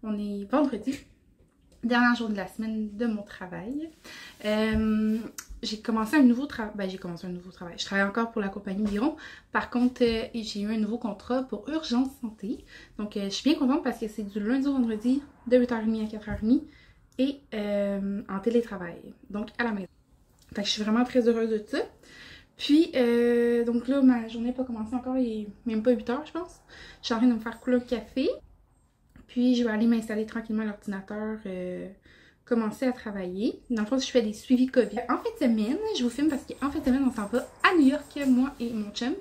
On est vendredi, dernier jour de la semaine de mon travail. J'ai commencé un nouveau travail. Ben, j'ai commencé un nouveau travail. Je travaille encore pour la compagnie Biron. Par contre, j'ai eu un nouveau contrat pour Urgence Santé. Donc, je suis bien contente parce que c'est du lundi au vendredi de 8h30 à 4h30 et en télétravail. Donc, à la maison. Fait que je suis vraiment très heureuse de ça. Puis, donc là, ma journée n'a pas commencé encore, il est même pas 8h, je pense. Je suis en train de me faire couler un café. Puis, je vais aller m'installer tranquillement à l'ordinateur, commencer à travailler. Dans le fond, je fais des suivis COVID. En fin de semaine, je vous filme parce qu'en fin de semaine, on s'en va à New York, moi et mon chum.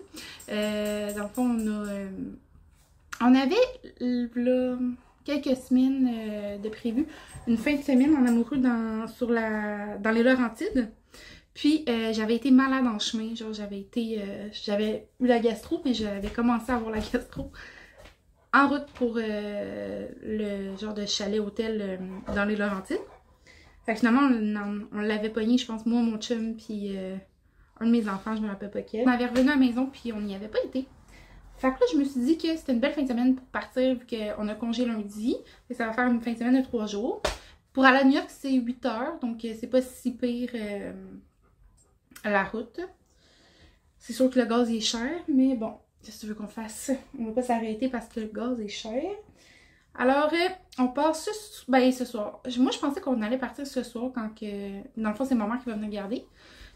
Dans le fond, on avait là, quelques semaines de prévu une fin de semaine en amoureux dans les Laurentides. Puis, j'avais été malade en chemin, genre j'avais eu la gastro, mais j'avais commencé à avoir la gastro en route pour le genre de chalet-hôtel dans les Laurentides. Fait que finalement, on l'avait pogné, je pense, moi, mon chum, puis un de mes enfants, je me rappelle pas quel. On avait revenu à la maison, puis on n'y avait pas été. Fait que là, je me suis dit que c'était une belle fin de semaine pour partir, vu qu'on a congé lundi, et ça va faire une fin de semaine de 3 jours. Pour aller à New York, c'est 8 heures, donc c'est pas si pire à la route. C'est sûr que le gaz est cher, mais bon, qu'est-ce que tu veux qu'on fasse? On va pas s'arrêter parce que le gaz est cher. Alors, on part ce soir. Moi, je pensais qu'on allait partir ce soir quand que... Dans le fond, c'est ma mère qui va venir garder.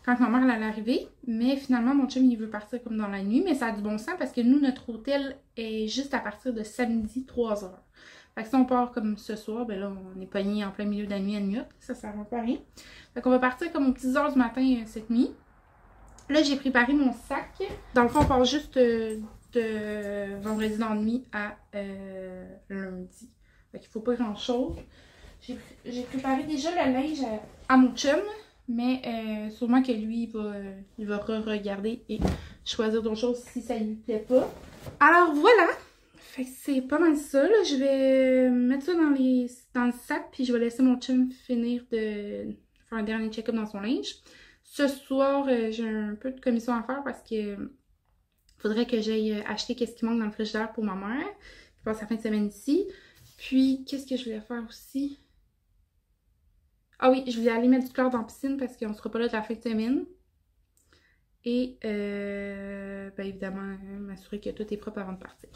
Quand ma mère elle allait arriver. Mais finalement, mon chum, il veut partir comme dans la nuit. Mais ça a du bon sens parce que nous, notre hôtel est juste à partir de samedi 3h. Fait que si on part comme ce soir, ben là, on est pogné en plein milieu de la nuit à New York. Ça sert un peu à rien. Fait qu'on va partir comme aux petites heures du matin cette nuit. Là, j'ai préparé mon sac. Dans le fond, on part juste de vendredi dans la nuit à lundi. Fait qu'il faut pas grand chose. J'ai préparé déjà le linge à mon chum. Mais sûrement que lui, il va re-regarder et choisir d'autres choses si ça lui plaît pas. Alors voilà! Fait que c'est pas mal ça, là. Je vais mettre ça dans le sac, puis je vais laisser mon chum finir de faire un dernier check-up dans son linge. Ce soir, j'ai un peu de commission à faire parce que faudrait que j'aille acheter qu'est-ce qui manque dans le frigidaire pour ma mère, qui passe la fin de semaine ici. Puis, qu'est-ce que je voulais faire aussi? Ah oui, je voulais aller mettre du chlore dans la piscine parce qu'on sera pas là de la fin de semaine. Et, ben évidemment, m'assurer que tout est propre avant de partir.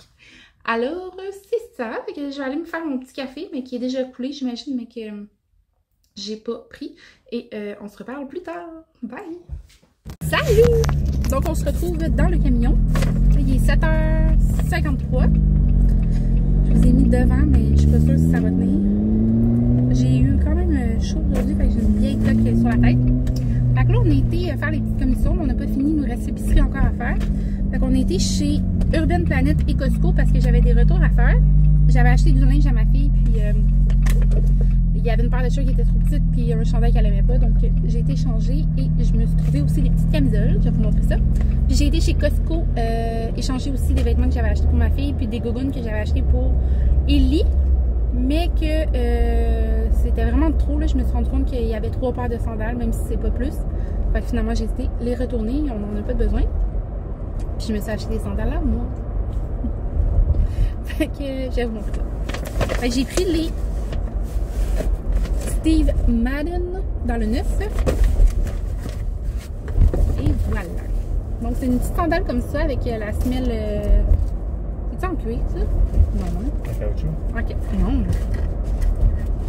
Alors, c'est ça. Fait que je vais aller me faire mon petit café, mais qui est déjà coulé, j'imagine, mais que j'ai pas pris. Et on se reparle plus tard. Bye! Salut! Donc, on se retrouve dans le camion. Il est 7h53. Je vous ai mis devant, mais je suis pas sûre si ça va tenir. J'ai eu quand même chaud aujourd'hui, fait que j'ai une vieille toque sur la tête. Fait que là, on a été faire les petites commissions, mais on n'a pas fini, il nous reste l'épicerie encore à faire. Fait qu'on a été chez Urban Planet et Costco parce que j'avais des retours à faire. J'avais acheté du linge à ma fille, puis il y avait une paire de shorts qui était trop petite, puis un chandail qu'elle aimait pas. Donc, j'ai été changer et je me suis trouvé aussi des petites camisoles. Je vais vous montrer ça. Puis j'ai été chez Costco échanger aussi des vêtements que j'avais achetés pour ma fille, puis des gougounes que j'avais achetés pour Ellie. Mais que c'était vraiment trop, là. Je me suis rendu compte qu'il y avait 3 paires de sandales, même si c'est pas plus. Fait que finalement, j'ai décidé de les retourner, on n'en a pas besoin. Puis je me suis acheté des sandales là, moi. Fait que je vais vous montrer ça. Fait que j'ai pris les Steve Madden dans le 9. Et voilà. Donc c'est une petite sandale comme ça avec la semelle... C'est-tu en cuir, ça? Non, non. En caoutchouc? Ok. Non.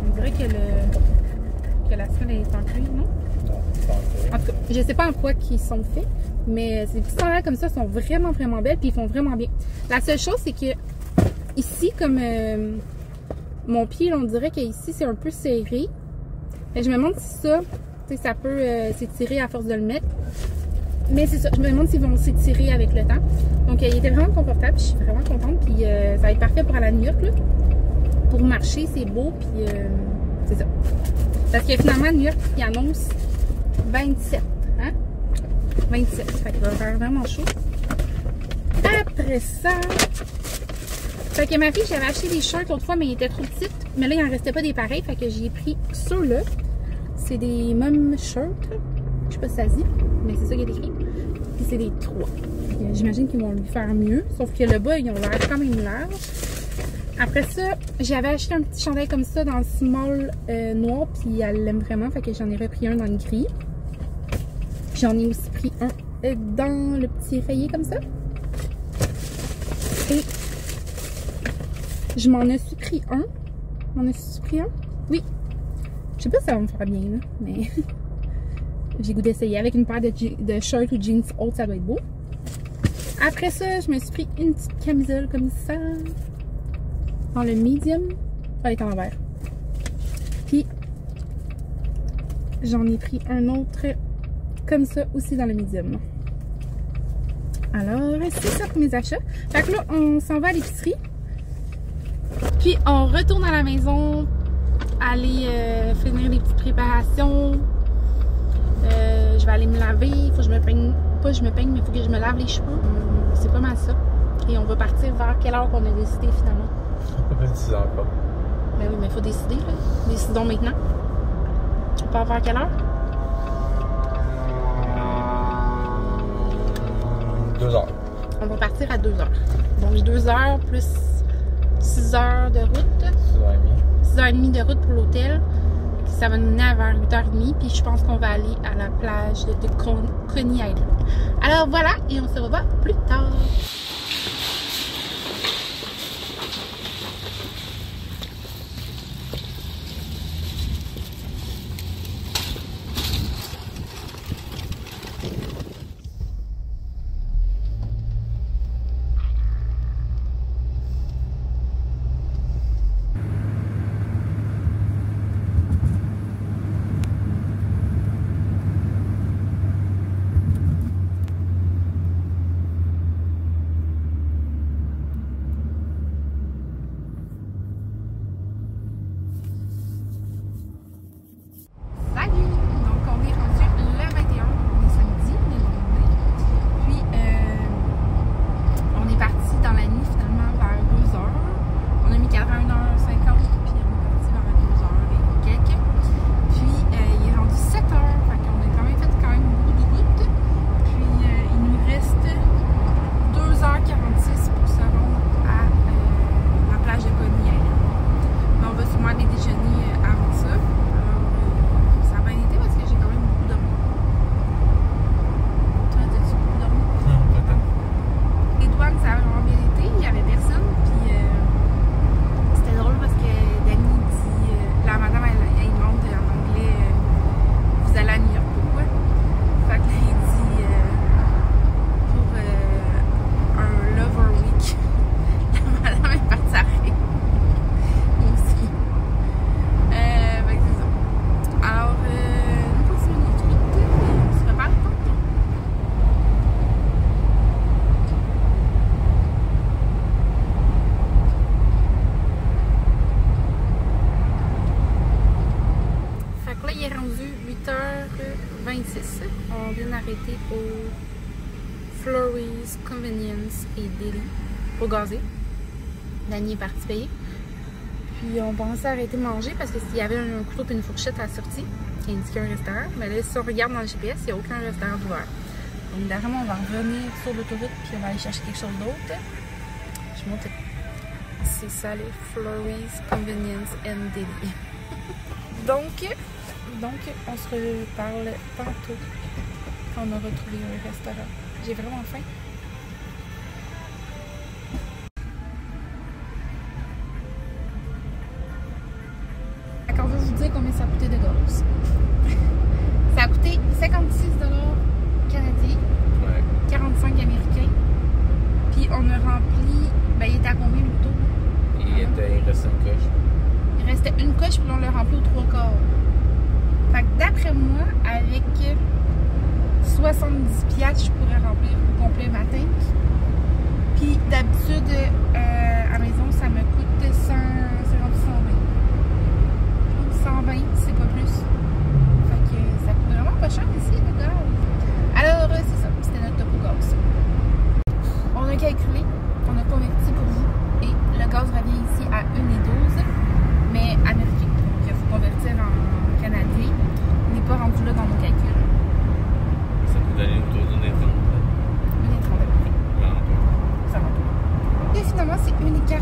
On dirait que la semelle est en cuir, non? Non, c'est pas en cuir. En tout cas, je sais pas en quoi qu'ils sont faits, mais ces petites sandales comme ça sont vraiment, vraiment belles, puis ils font vraiment bien. La seule chose, c'est que ici, comme mon pied, là, on dirait qu'ici, c'est un peu serré. Et je me demande si ça, tu sais, ça peut s'étirer à force de le mettre. Mais c'est ça, je me demande s'ils vont s'étirer avec le temps. Donc, il était vraiment confortable, je suis vraiment contente. Puis, ça va être parfait pour aller à New York, là. Pour marcher, c'est beau, puis c'est ça. Parce que finalement, New York, il annonce 27, hein? 27, fait qu'il va faire vraiment chaud. Après ça... Fait que ma fille, j'avais acheté des shorts autrefois, mais ils étaient trop petites. Mais là, il n'en restait pas des pareils, fait que j'ai pris ceux-là. C'est des mom shirts. Je sais pas si ça se dit, mais c'est ça qu'il y a écrit. Puis c'est des 3. J'imagine qu'ils vont lui faire mieux. Sauf que le bas, ils ont l'air quand même larges. Après ça, j'avais acheté un petit chandail comme ça dans le small noir, puis elle l'aime vraiment, fait que j'en ai repris un dans le gris. J'en ai aussi pris un dans le petit rayé comme ça. Et je m'en suis pris un. M'en suis pris un? Oui. Je sais pas si ça va me faire bien, là, mais j'ai goût d'essayer. Avec une paire de shorts ou jeans hautes, ça doit être beau. Après ça, je me suis pris une petite camisole comme ça. Dans le medium. Elle est en l'envers. Puis, j'en ai pris un autre comme ça aussi dans le medium. Alors, c'est ça pour mes achats. Fait que là, on s'en va à l'épicerie. Puis, on retourne à la maison. Aller finir les petites préparations. Je vais aller me laver. Il faut que je me peigne. Pas je me peigne, mais il faut que je me lave les cheveux. C'est pas mal ça. Et on va partir vers quelle heure qu'on a décidé finalement? On peut décider encore. Ben oui, mais il faut décider, là. Décidons maintenant. On part vers quelle heure? 2 heures. On va partir à 2 heures. Donc 2 heures plus 6 heures de route. 6h30 de route pour l'hôtel. Ça va nous mener à vers 8h30. Puis je pense qu'on va aller à la plage de Coney Island. Alors voilà, et on se revoit plus tard. On vient d'arrêter au Flurry's Convenience et Deli pour gazer. Dany est parti payer. Puis on pensait arrêter de manger parce qu'il y avait un couteau et une fourchette à la sortie qui indiquait un restaurant. Mais là, si on regarde dans le GPS, il n'y a aucun restaurant ouvert. Donc d'ailleurs, on va revenir sur l'autoroute puis on va aller chercher quelque chose d'autre. Je monte. C'est ça, les Flurry's Convenience and Deli. Donc, on se reparle tantôt quand on aura trouvé un restaurant. J'ai vraiment faim. D'accord, je vais vous dire combien ça a coûté de gaz. Ça a coûté 56 $ canadiens, ouais. 45 américains. Puis on a rempli. Ben, il était à combien le tour? Il restait une coche. Il restait une coche, puis on l'a rempli aux 3 quarts. Fait que d'après moi, avec 70$, je pourrais remplir au complet ma tank. Puis d'habitude, à la maison, ça me coûte 100, c'est rendu 120. 120, c'est pas plus. Fait que ça coûte vraiment pas cher ici, le gaz. Alors, c'est ça, c'était notre topo gaz. On a calculé, on a converti pour vous, et le gaz revient ici à 1,12$, mais américain. Donc, il faut convertir en canadien. On n'est pas rendu là dans nos calculs. Ça peut aller autour de 1,30$. 1,30$ à peu près. Ça va. Et finalement, c'est 1,44$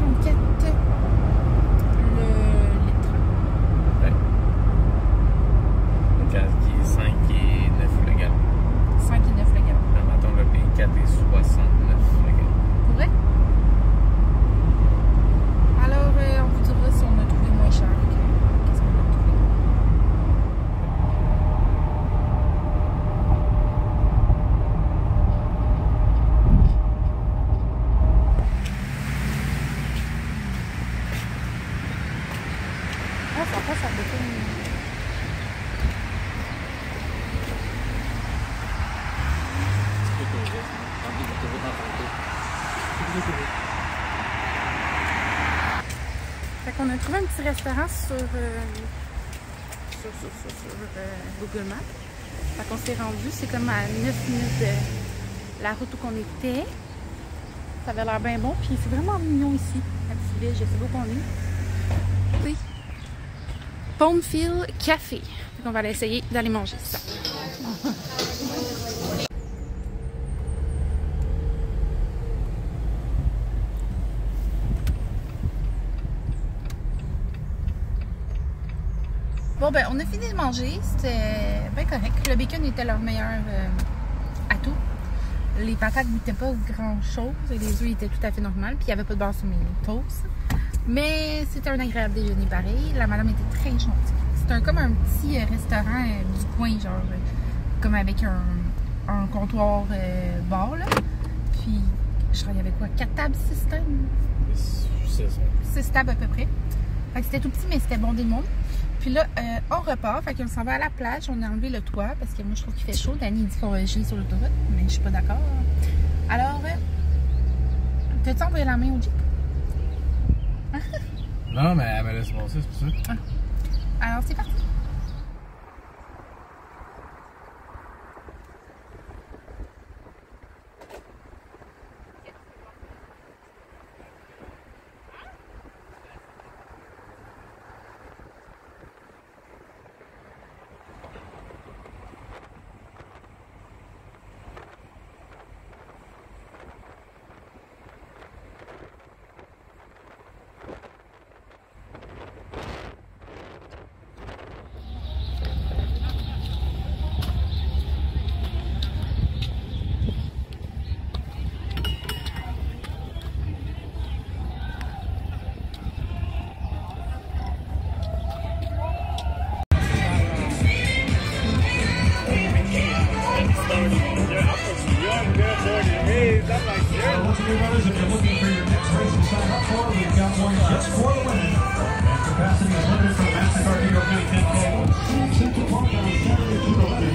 Fait qu'on a trouvé un petit restaurant sur Google Maps. Fait qu'on s'est rendu, c'est comme à 9 minutes de la route où on était. Ça avait l'air bien bon, puis c'est vraiment mignon ici, la petite ville, je sais pas où on est. Oui. Bonefield Café. Fait qu'on va aller essayer d'aller manger ça. Bon ben on a fini de manger, c'était bien correct. Le bacon était leur meilleur atout. Les patates goûtaient pas grand chose et les œufs étaient tout à fait normales. Puis il n'y avait pas de beurre sur mes toasts. Mais c'était un agréable déjeuner pareil. La madame était très gentille. C'était comme un petit restaurant du coin, genre comme avec un comptoir bar là. Puis genre il y avait quoi, 4 tables, 6 tables? 6 tables à peu près. Fait que c'était tout petit mais c'était bondé de monde. Puis là, on repart, fait qu'on s'en va à la plage, on a enlevé le toit parce que moi je trouve qu'il fait chaud. Danny dit qu'on va geler sur l'autoroute, mais je suis pas d'accord. Alors, t'as-tu envoyé la main au Jeep? Non, mais elle me laisse passer, c'est pour ça. Ah. Alors, c'est parti. Brothers, if you're looking for your next race to sign up for, we've got one just for the women. And capacity is limited for the MasterCard Hero 2010K. Central Park on Saturday,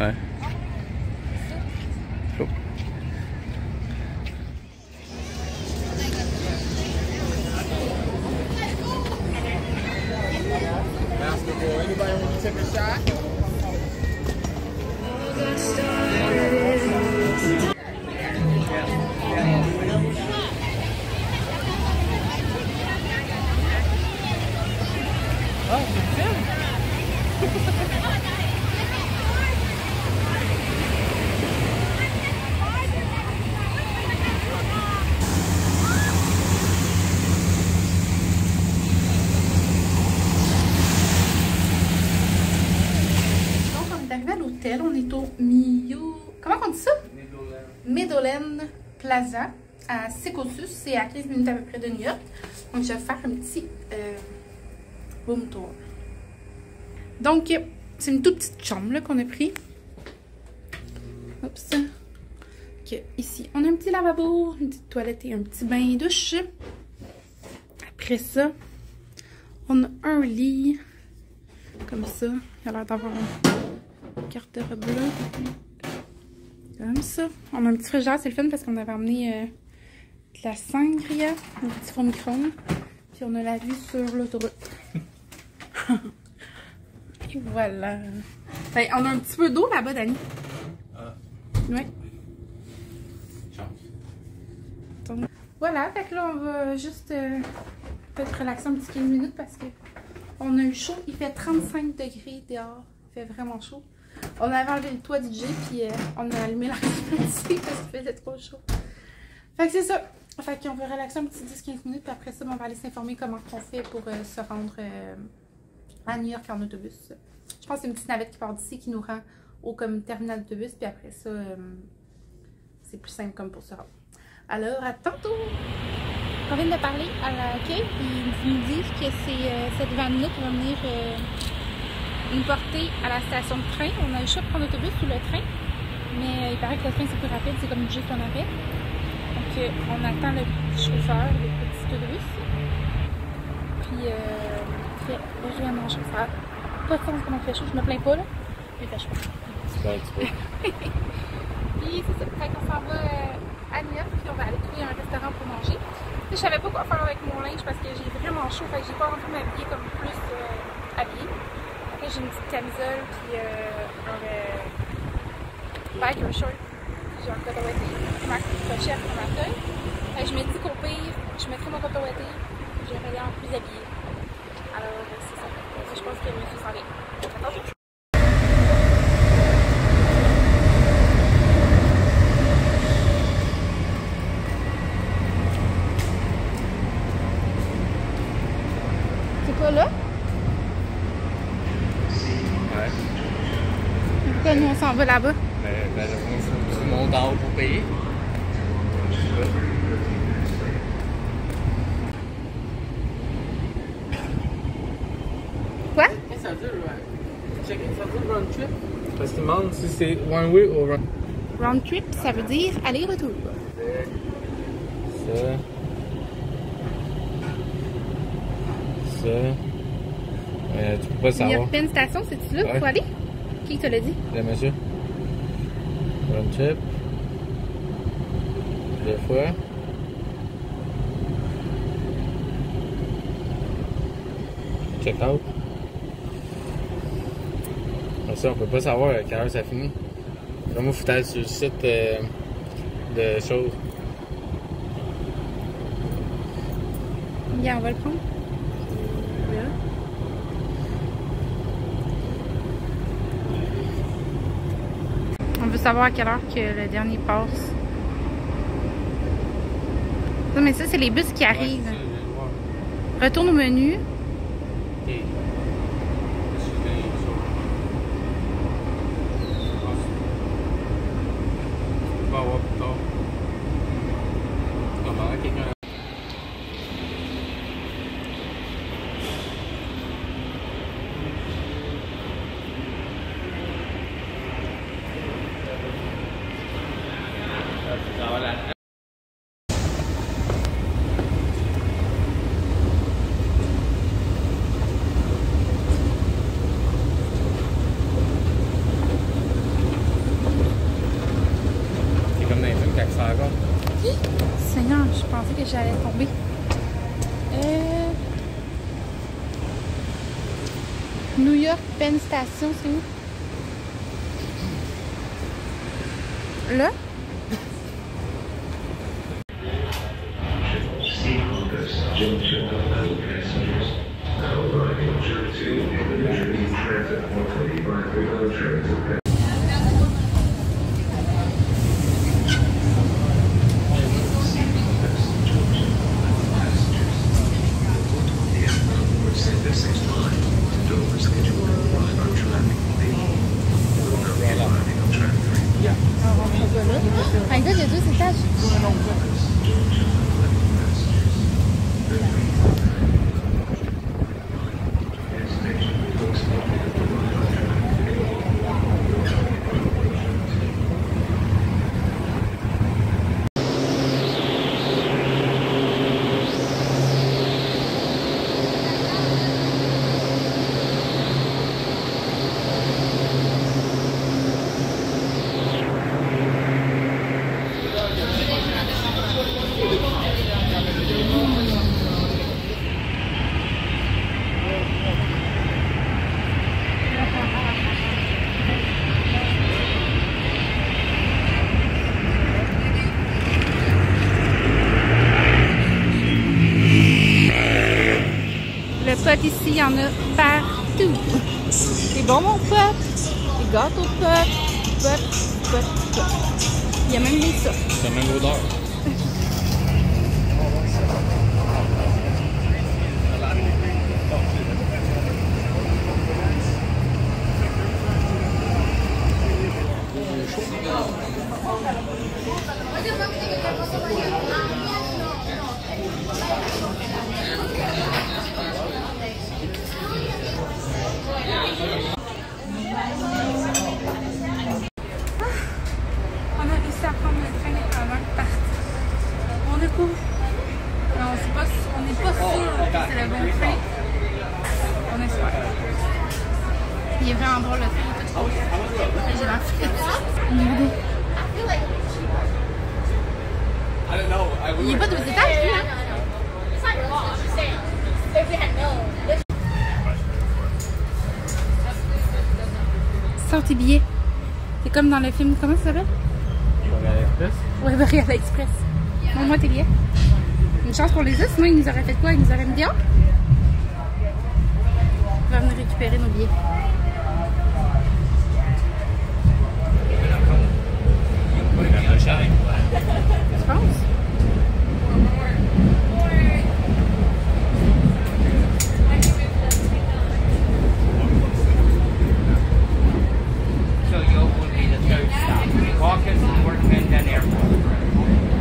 Ouais. Chaud. Basketball. Anybody want to take a shot? Oh, c'est film! On est au comment on dit ça? Meadowland Plaza à Secaucus, c'est à 15 minutes à peu près de New York. Donc je vais faire un petit room tour. Donc c'est une toute petite chambre qu'on a pris. Oups. Okay. Ici on a un petit lavabo, une petite toilette et un petit bain douche. Après ça, on a un lit comme ça. Il a l'air d'avoir Carte bleue. Comme ça. On a un petit frigidaire, c'est le fun parce qu'on avait emmené de la sangria, un petit four micro-ondes. Puis on a la vue sur l'autoroute. Et voilà. Ben, on a un petit peu d'eau là-bas, Dani. Ouais. Donc, voilà, fait que là, on va juste peut-être relaxer un petit 15 minutes parce que on a eu chaud. Il fait 35 degrés dehors. Il fait vraiment chaud. On avait enlevé le toit du J, puis on a allumé la climatisée parce qu'il faisait trop chaud. Fait que c'est ça. Fait qu'on va relaxer un petit 10-15 minutes, puis après ça, on va aller s'informer comment on fait pour se rendre à New York en autobus. Je pense que c'est une petite navette qui part d'ici qui nous rend au comme terminal d'autobus, puis après ça, c'est plus simple comme pour se rendre. Alors, à tantôt! On vient de parler à l'accueil, ils nous disent que c'est cette vanne-là qui va venir nous porter à la station de train. On a le choix de prendre l'autobus ou le train, mais il paraît que le train c'est plus rapide, c'est comme le J qu'on avait. Donc, on attend le chauffeur, le petit autobus. Puis, là, je viens de manger, ça n'a pas de sens comment il fait chaud, je me plains pas là, mais il fait chaud. Super, tu peux. Puis, c'est ça, fait qu'on s'en va à New York, puis on va aller trouver un restaurant pour manger. Je savais pas quoi faire avec mon linge parce que j'ai vraiment chaud, fait que j'ai pas envie de m'habiller comme plus habillée. Après j'ai une petite camisole puis un biker short, puis j'ai un coton ouaté, ma pochette pour ma feuille. Fait que je me dis qu'au pire, je mettrai mon coton ouaté, j'irai en plus habillée. Alors c'est ça. Je pense que le monsieur s'en vient. Attends. Là? Ouais. Pourquoi nous on s'en va là-bas? Ben, tout le monde en haut pour payer. Quoi? Qu'est-ce que ça veut dire, ça veut dire round trip? Parce qu'il demande si c'est one way ou round. Round trip, ça veut dire aller-retour. Ça. Tu peux pas savoir. New York Penn Station, c'est-tu là? Ouais. Faut aller? Qui te l'a dit? Le monsieur. Round trip. 2 fois. Check out. Comme ça, on peut pas savoir à quelle heure ça finit. Vraiment, il faut aller sur le site de choses. Bien, on va le prendre. Là. On veut savoir à quelle heure que le dernier passe. Non, mais ça, c'est les bus qui arrivent. Ouais, Retourne au menu. OK. On va voir plus tard. On va demander à quelqu'un. C'est comme dans les films quand ça encore. Seigneur, je pensais que j'allais tomber. New York Penn Station, c'est où? Là? Un gars, il y a 2 étages. en a partout. Des bonbons pop, des gâteaux pop, pop, pop, pop. Il y a même des ça. C'est même l'odeur. On a réussi à prendre le train avant de partir. On découvre. On n'est pas sûr que c'est le bon train. On espère. Il est vraiment drôle le train, il est tout rose. J'ai la frite. Regardez. Il est pas 2 étages, lui, hein? Sors tes billets. C'est comme dans le film, comment ça s'appelle? Boréal Express? Ouais, Boréal Express. Montre-moi tes billets. Une chance qu'on les a, sinon ils nous auraient fait quoi? Ils nous auraient mis dehors? On va venir récupérer nos billets. Tu penses? So you will be the third stop. Caucus and Workman Airport.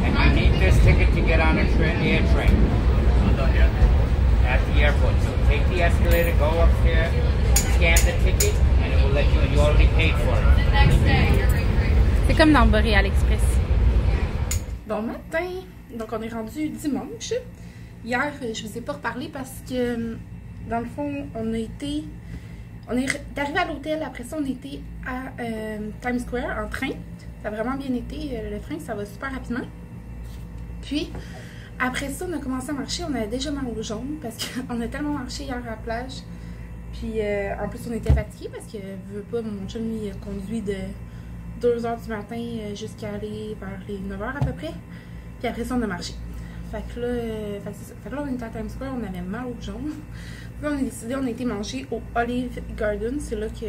And you need this ticket to get on a air train. At the airport. So take the escalator, go upstairs, scan the ticket, and it will let you, and you already paid for it. C'est comme dans Boréal Express. Bon matin! Donc on est rendu dimanche. Hier, je vous ai pas reparlé parce que dans le fond, on est arrivé à l'hôtel, après ça on était à Times Square en train. Ça a vraiment bien été, le train, ça va super rapidement. Puis après ça, on a commencé à marcher, on avait déjà mal aux jambes parce qu'on a tellement marché hier à la plage. Puis en plus on était fatigués parce que veut pas, mon chum il conduit de 2h du matin jusqu'à aller vers les 9h à peu près. Puis après ça on a marché. Fait que là, on était à Times Square, on avait mal aux jambes. Là, on a décidé, on a été manger au Olive Garden. C'est là que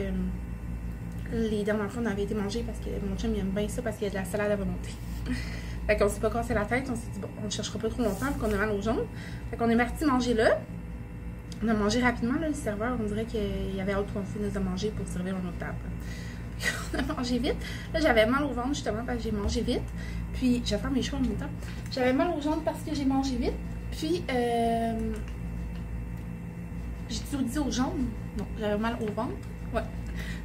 les dernières fois on avait été manger parce que mon chum il aime bien ça parce qu'il y a de la salade à volonté. Fait qu'on s'est pas cassé la tête, on s'est dit bon, on ne cherchera pas trop longtemps puis qu'on a mal aux jambes. Fait qu'on est parti manger là. On a mangé rapidement, là, le serveur, on dirait qu'il y avait autre qu'on finisse de manger pour servir dans notre table. On a mangé vite. Là, j'avais mal au ventre justement parce que j'ai mangé vite. Puis, je vais faire mes choix en même temps. J'avais mal aux jambes parce que j'ai mangé vite. Puis, j'ai toujours dit aux jambes. Non, j'avais mal au ventre. Ouais.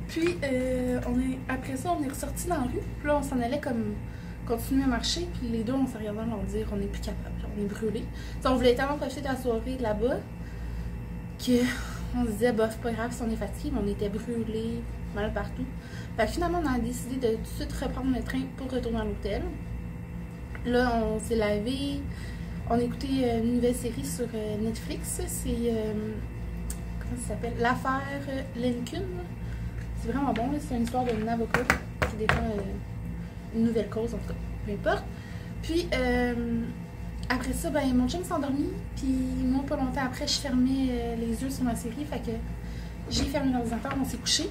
Puis, après ça, on est ressorti dans la rue. Puis là, on s'en allait comme continuer à marcher. Puis les deux, on s'est regardé leur dire on est plus capable. On est brûlés. T'sais, on voulait tellement profiter de la soirée là-bas qu'on se disait, bof, pas grave si on est fatigué, mais on était brûlés, mal partout. Fait que finalement, on a décidé de tout de suite reprendre le train pour retourner à l'hôtel. Là, on s'est lavé, on a écouté une nouvelle série sur Netflix. C'est, comment ça s'appelle? L'affaire Lincoln. C'est vraiment bon, c'est une histoire d'un avocat qui défend une nouvelle cause, en tout cas, peu importe. Puis, après ça, ben, mon chum s'est endormi, puis moi, pas longtemps après, je fermais les yeux sur ma série, fait que j'ai fermé l'ordinateur, on s'est couché.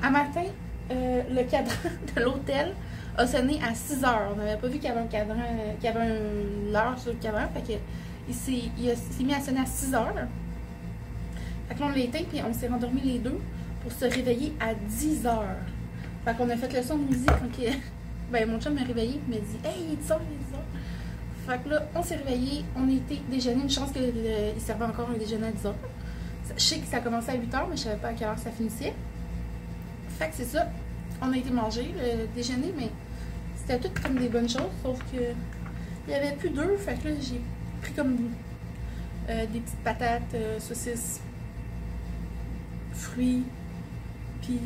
À matin, le cadran de l'hôtel a sonné à 6h. On n'avait pas vu qu'il y avait un cadran, qu'il y avait l'heure sur le cadran, fait que il s'est mis à sonner à 6h. Fait que là, on l'a éteint, puis on s'est rendormis les deux pour se réveiller à 10h. Fait qu'on a fait le son de musique quand ben, mon chum m'a réveillé et m'a dit « Hey, il est 10h, il est 10h ». Fait que là, on s'est réveillé, on était déjeuné. Une chance qu'il servait encore un déjeuner à 10h. Je sais que ça commençait à 8h, mais je savais pas à quelle heure ça finissait. Fait que c'est ça. On a été manger le déjeuner, mais c'était tout comme des bonnes choses, sauf que il y avait plus d'œufs. Fait que là, j'ai pris comme des petites patates, saucisses, fruits, puis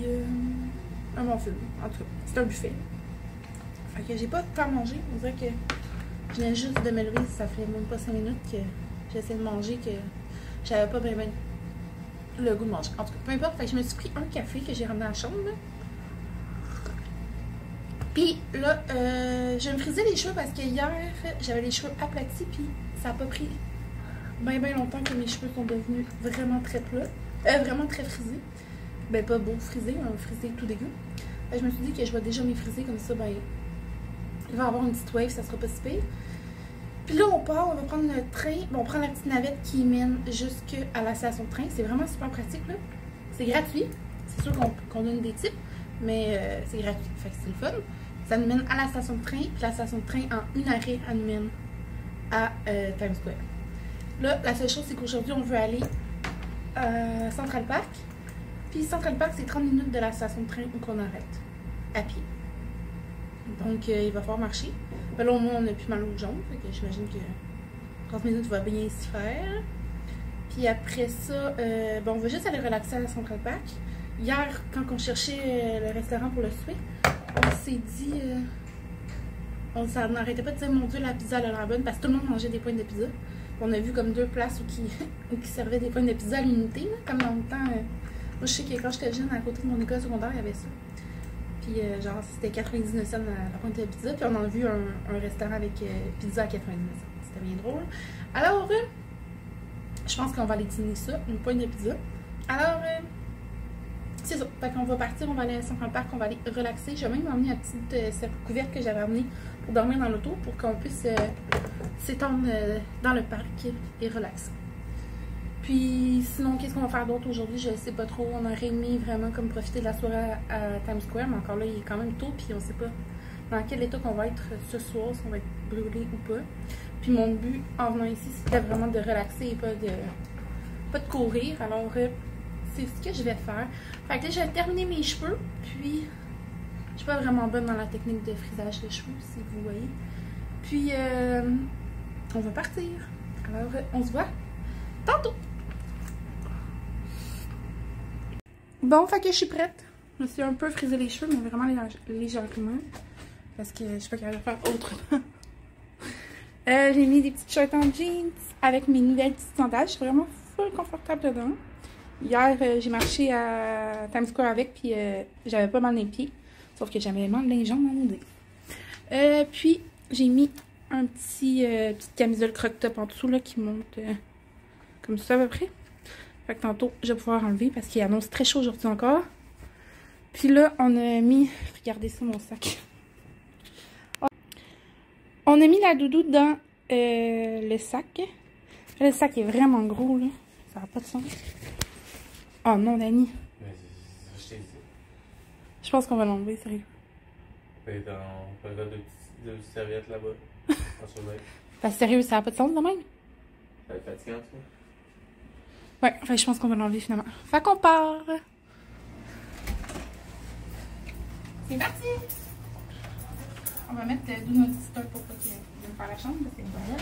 un bon film. En tout cas, c'était un buffet. Fait que j'ai pas tant mangé. On dirait que je viens juste de me lever, ça fait même pas 5 minutes que j'essaie de manger, que j'avais pas bien le goût de manger. En tout cas, peu importe, fait que je me suis pris un café que j'ai ramené à la chambre. Puis là, je me frisais les cheveux parce que hier, j'avais les cheveux aplatis, puis ça a pas pris bien longtemps que mes cheveux sont devenus vraiment très plats. Vraiment très frisés. Ben pas beau frisé, un frisé tout dégueu. Je me suis dit que je vais déjà mes friser comme ça, ben il va y avoir une petite wave, ça sera pas si pire. Puis là on part, on va prendre le train, bon, on prend la petite navette qui mène jusqu'à la station de train. C'est vraiment super pratique là. C'est gratuit. C'est sûr qu'on donne des tips, mais c'est gratuit, fait que c'est le fun. Ça nous mène à la station de train, puis la station de train en une arrêt, elle nous mène à Times Square. Là, la seule chose, c'est qu'aujourd'hui, on veut aller à Central Park. Puis Central Park, c'est 30 minutes de la station de train où qu'on arrête, à pied. Donc, il va falloir marcher. Ben là, au moins, on n'a plus mal aux jambes, fait que j'imagine que 30 minutes va bien s'y faire. Puis après ça, ben, on va juste aller relaxer à Central Park. Hier, quand on cherchait le restaurant pour le souper, on s'est dit... on n'arrêtait pas de dire, mon Dieu, la pizza elle a l'air bonne, parce que tout le monde mangeait des pointes de pizza. On a vu comme 2 places où qui servaient des pointes de pizza à l'unité, comme dans le temps. Moi, je sais que quand j'étais jeune, à côté de mon école secondaire, il y avait ça. Puis, genre, c'était 99 cents la pointe de pizza. Puis, on a vu un restaurant avec pizza à 99 cents. C'était bien drôle. Alors, je pense qu'on va aller dîner ça, une pointe de pizza. Alors, c'est ça. Fait qu'on va partir, on va aller à Central Park, on va aller relaxer. J'ai même emmené la petite serviette couverte que j'avais amenée pour dormir dans l'auto pour qu'on puisse s'étendre dans le parc et relaxer. Puis sinon, qu'est-ce qu'on va faire d'autre aujourd'hui? Je sais pas trop. On aurait aimé vraiment comme profiter de la soirée à Times Square, mais encore là, il est quand même tôt, puis on sait pas dans quel état qu'on va être ce soir, si on va être brûlé ou pas. Puis mon but en venant ici, c'était vraiment de relaxer et pas de courir. Alors, c'est ce que je vais faire. Fait que là, je vais terminer mes cheveux, puis je suis pas vraiment bonne dans la technique de frisage de cheveux, si vous voyez. Puis, on va partir. Alors, on se voit tantôt. Bon, fait que je suis prête. Je me suis un peu frisé les cheveux, mais vraiment légèrement. Parce que je suis pas capable de faire autrement. J'ai mis des petites shorts en jeans avec mes nouvelles petites sandales. Je suis vraiment full confortable dedans. Hier, j'ai marché à Times Square avec, puis j'avais pas mal les pieds. Sauf que j'avais mal les jambes à mon nez. Puis, j'ai mis un petite camisole croc-top en dessous là, qui monte comme ça à peu près. Fait que tantôt, je vais pouvoir enlever parce qu'il annonce très chaud aujourd'hui encore. Puis là, on a mis... Regardez ça, mon sac. On a mis la doudou dans le sac. Le sac est vraiment gros, là. Ça n'a pas de sens. Oh non, Dani. Je pense qu'on va l'enlever, sérieux. Ben, on peut mettre de serviettes là-bas. Bah, sérieux, ça n'a pas de sens de même? Ça va être fatigant, ça? Ouais, enfin, je pense qu'on va l'enlever finalement. Fait qu'on part! C'est parti! On va mettre d'où notre petit stock pour pas qu'il vienne faire la chambre, c'est une bonne.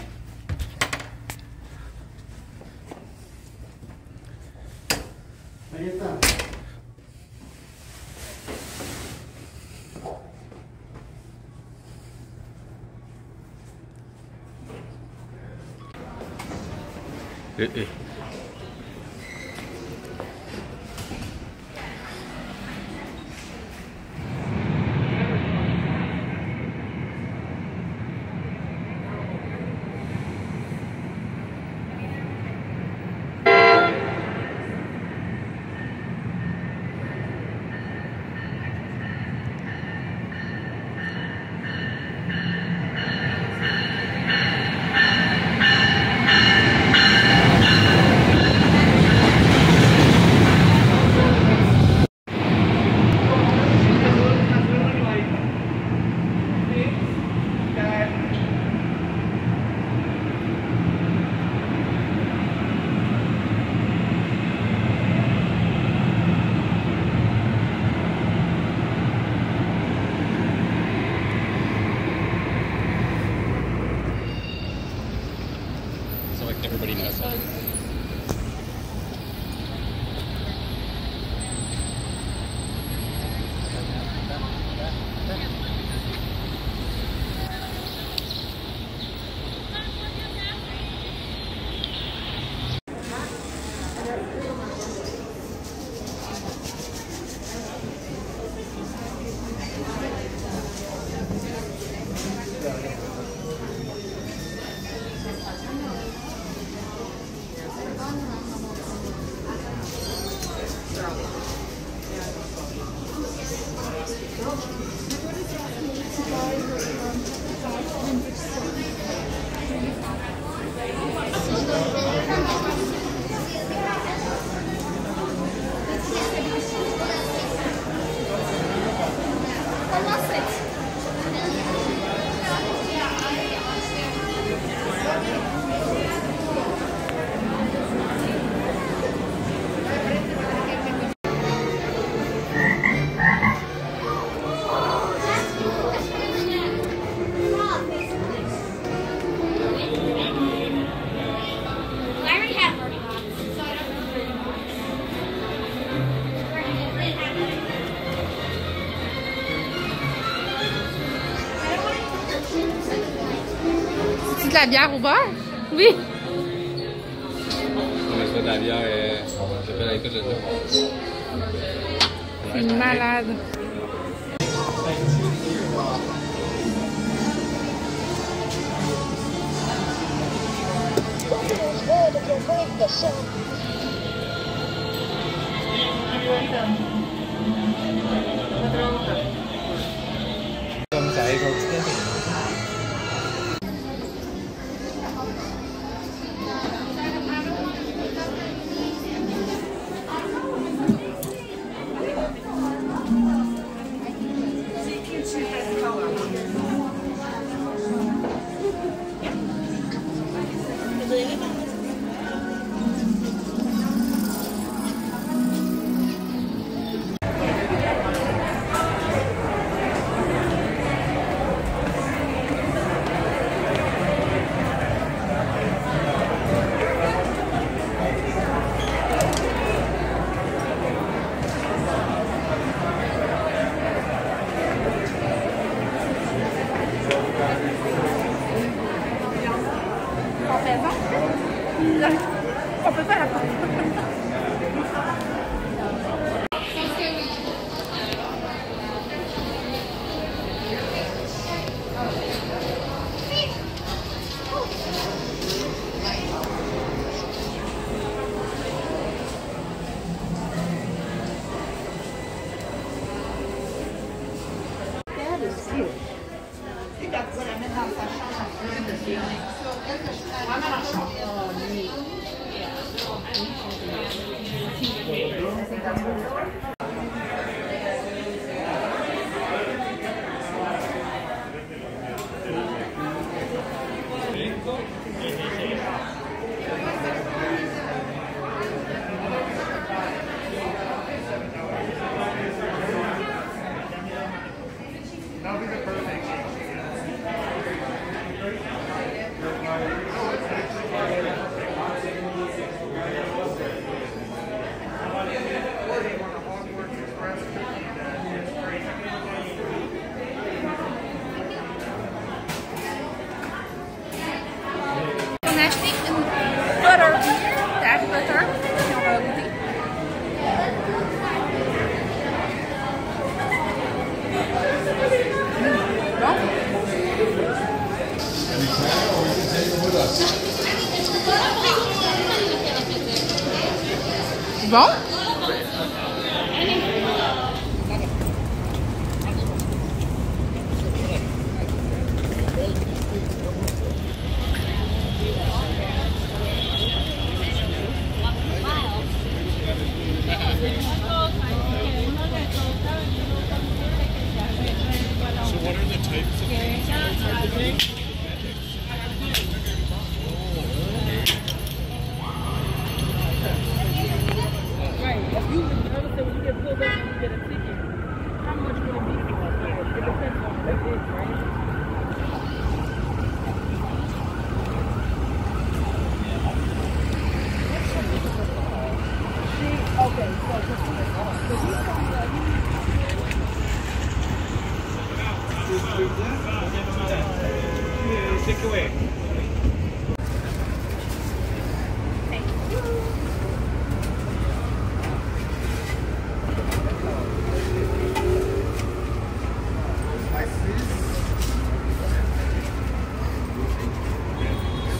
C'est de la bière au beurre? Oui. On met de la bière et je fais l'alcool dedans. C'est malade. Comme ça arrive au petit. On peut pas la prendre. Bon?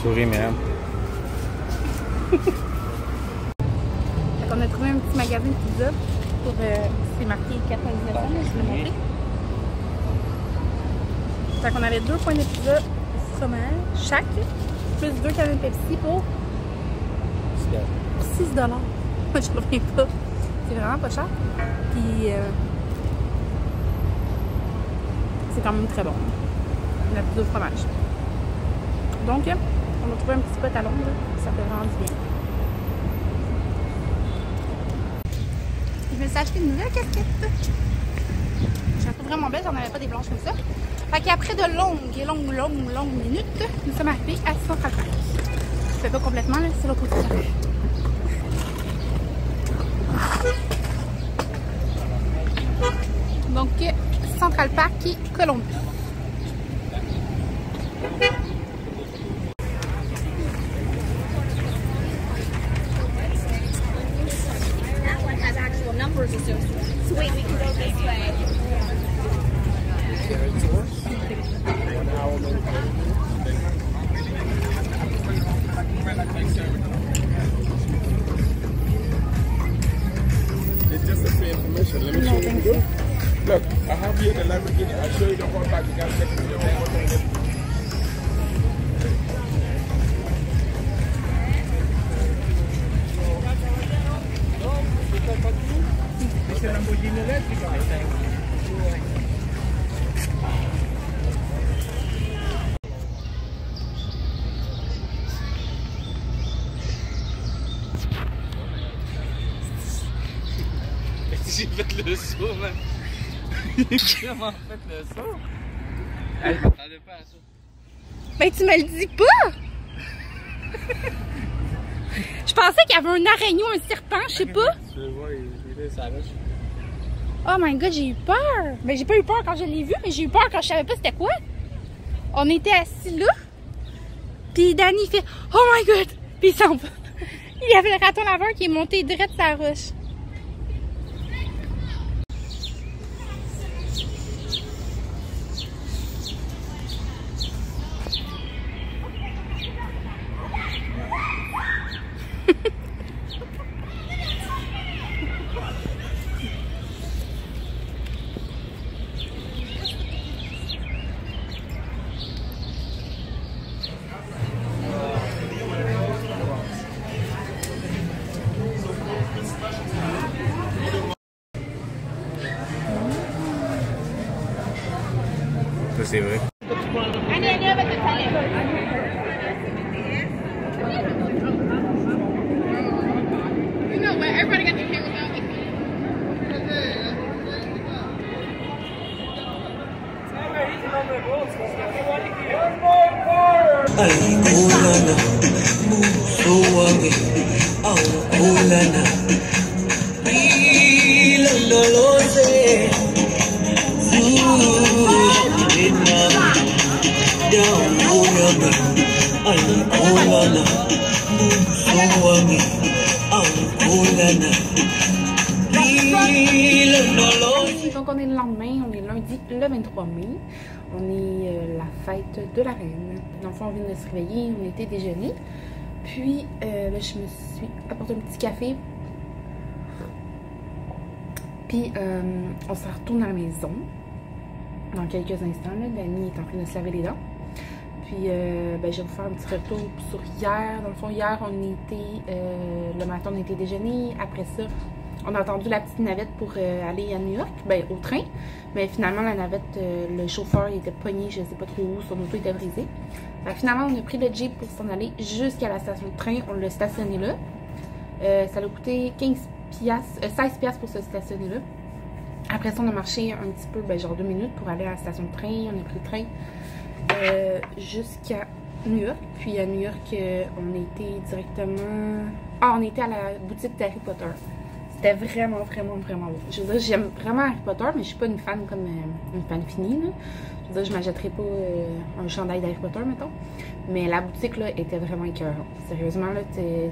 Souris, merde. On a trouvé un petit magasin de pizza pour... c'est marqué 4,99 $, je vous l'ai montré. Fait qu'on avait 2 points de pizza fromage chaque, plus 2 canettes Pepsi pour 6 $. Moi, je ne reviens pas. C'est vraiment pas cher. Puis, c'est quand même très bon. La pizza au fromage. Donc, on va trouver un petit spot à Londres. Ça fait vraiment du bien. Je me suis acheté une nouvelle casquette. Je la trouve vraiment belle. J'en avais pas des blanches comme ça. Fait qu'après de longues minutes, nous sommes arrivés à Central Park. Je fais pas complètement, là. C'est l'autre côté de la rue. Donc, Central Park et Columbus. That one has actual numbers associated. So wait, we can go this way. It's just the same information. Let me show you. Look, I have here the Lamborghini. I'll show you the whole back. You gotta check it out. It's a Lamborghini electric, I think. J'ai fait le saut, man. J'ai vraiment fait le saut. Je m'attendais pas à ça. Ben, tu me le dis pas! Je pensais qu'il y avait un araignée ou un serpent, je sais pas. Tu le vois, il est sur la roche. Oh my god, j'ai eu peur! Ben, j'ai pas eu peur quand je l'ai vu, mais j'ai eu peur quand je savais pas c'était quoi. On était assis là, puis Danny fait « Oh my god! » Puis il s'en va. Il y avait le raton laveur qui est monté direct sur la roche. Ça, c'est vrai. Al-Kulana, Musuwami, Al-Kulana, Ilalolose, Zuhinam, Daunami, Al-Kulana, Musuwami, Al-Kulana, Ilalolose. Donc on est le lendemain, on est lundi le 23 mai. On est la fête de la reine. Dans le fond, on vient de se réveiller, on était déjeuner. Puis là, je me suis apporté un petit café. Puis on se retourne à la maison dans quelques instants. Là. Dani est en train de se laver les dents. Puis ben, je vais vous faire un petit retour sur hier. Dans le fond, hier, on était le matin, on était déjeuner. Après ça, on a attendu la petite navette pour aller à New York, ben, au train. Mais finalement, la navette, le chauffeur il était pogné, je sais pas trop où, son auto était brisé. Fait, finalement, on a pris le Jeep pour s'en aller jusqu'à la station de train. On l'a stationné là. Ça a coûté 16 piastres pour se stationner là. Après ça, on a marché un petit peu, ben, genre 2 minutes pour aller à la station de train. On a pris le train jusqu'à New York. Puis à New York, on était directement... Ah, on était à la boutique d'Harry Potter. C'était vraiment beau. Je veux dire, j'aime vraiment Harry Potter, mais je suis pas une fan comme une fan finie, là. Je veux dire, je m'achèterais pas un chandail d'Harry Potter, mettons. Mais la boutique, là, était vraiment écœurante. Sérieusement, là,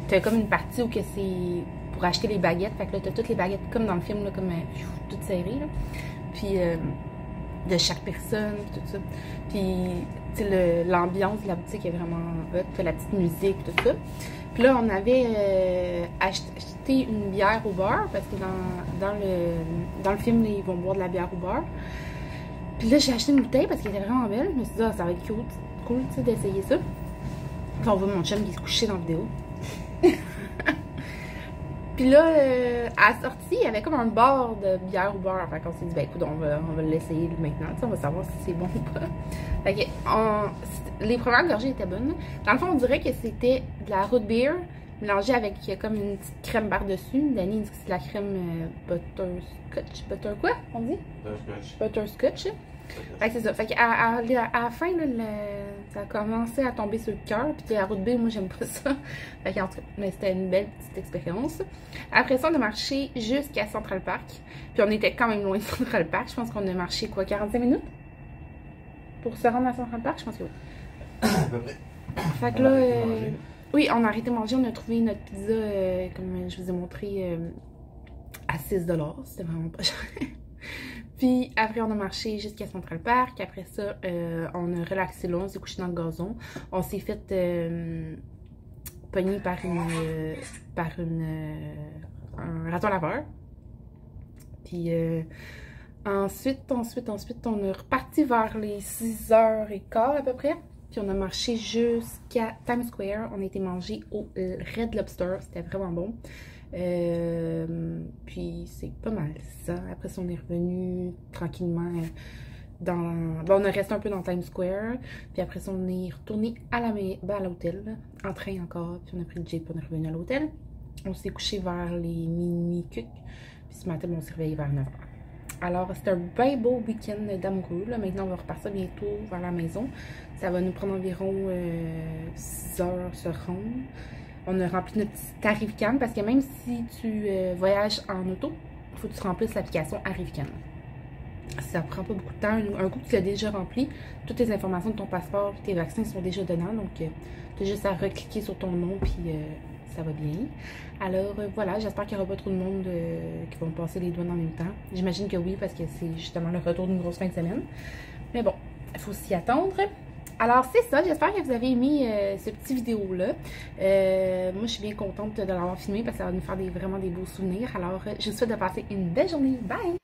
t'as comme une partie où que c'est pour acheter les baguettes. Fait que là, t'as toutes les baguettes comme dans le film, là, comme toutes serrées, là. Puis, de chaque personne, tout ça. Puis, tu sais, l'ambiance de la boutique est vraiment hot. T'as la petite musique, tout ça. Puis là, on avait acheté une bière au bar, parce que dans le film, ils vont boire de la bière au bar. Puis là, j'ai acheté une bouteille parce qu'elle était vraiment belle. Je me suis dit, ah, ça va être cool tu sais, d'essayer ça. Puis on voit mon chum qui se couchait dans la vidéo. Puis là, à la sortie, il y avait comme un bar de bière au bar. Fait qu'on s'est dit, ben écoute, on va l'essayer maintenant. Tu sais, on va savoir si c'est bon ou pas. Fait que les premières gorgées étaient bonnes. Dans le fond, on dirait que c'était de la root beer mélangée avec comme une petite crème par-dessus. Danny dit que c'est de la crème butterscotch. Butter quoi, on dit? Butterscotch. Fait que c'est ça. Fait qu'à la fin, là, ça a commencé à tomber sur le cœur. Puis la root beer, moi, j'aime pas ça. Fait qu'en tout cas, mais c'était une belle petite expérience. Après ça, on a marché jusqu'à Central Park. Puis on était quand même loin de Central Park. Je pense qu'on a marché, quoi, 45 minutes? Pour se rendre à Central Park, je pense que oui. À peu près. Fait que là, oui, on a arrêté de manger. On a trouvé notre pizza, comme je vous ai montré, à 6 $. C'était vraiment pas cher. Puis après, on a marché jusqu'à Central Park. Après ça, on a relaxé là, on s'est couché dans le gazon. On s'est fait pogner par un raton laveur. Puis ensuite, on est reparti vers les 6h15 à peu près. Puis on a marché jusqu'à Times Square. On a été manger au Red Lobster. C'était vraiment bon. Puis c'est pas mal ça. Après ça, on est revenu tranquillement bon, on a resté un peu dans Times Square. Puis après ça, on est retourné à l'hôtel. En train encore. Puis on a pris le jeep. On est revenu à l'hôtel. On s'est couché vers les minuit. Puis ce matin, on s'est réveillé vers 9h. Alors, c'était un bien beau week-end d'amoureux. Maintenant, on va repartir bientôt vers la maison. Ça va nous prendre environ 6 heures se rendre. On a rempli notre petit Arrivcan parce que même si tu voyages en auto, il faut que tu remplisses l'application Arrivcan. Ça prend pas beaucoup de temps. Un coup que tu l'as déjà rempli, toutes les informations de ton passeport et tes vaccins sont déjà dedans. Donc, tu as juste à recliquer sur ton nom puis ça va bien. Alors voilà, j'espère qu'il n'y aura pas trop de monde qui vont passer les douanes en même temps. J'imagine que oui, parce que c'est justement le retour d'une grosse fin de semaine. Mais bon, il faut s'y attendre. Alors c'est ça, j'espère que vous avez aimé ce petit vidéo-là. Moi, je suis bien contente de l'avoir filmé parce que ça va nous faire vraiment des beaux souvenirs. Alors, je vous souhaite de passer une belle journée. Bye!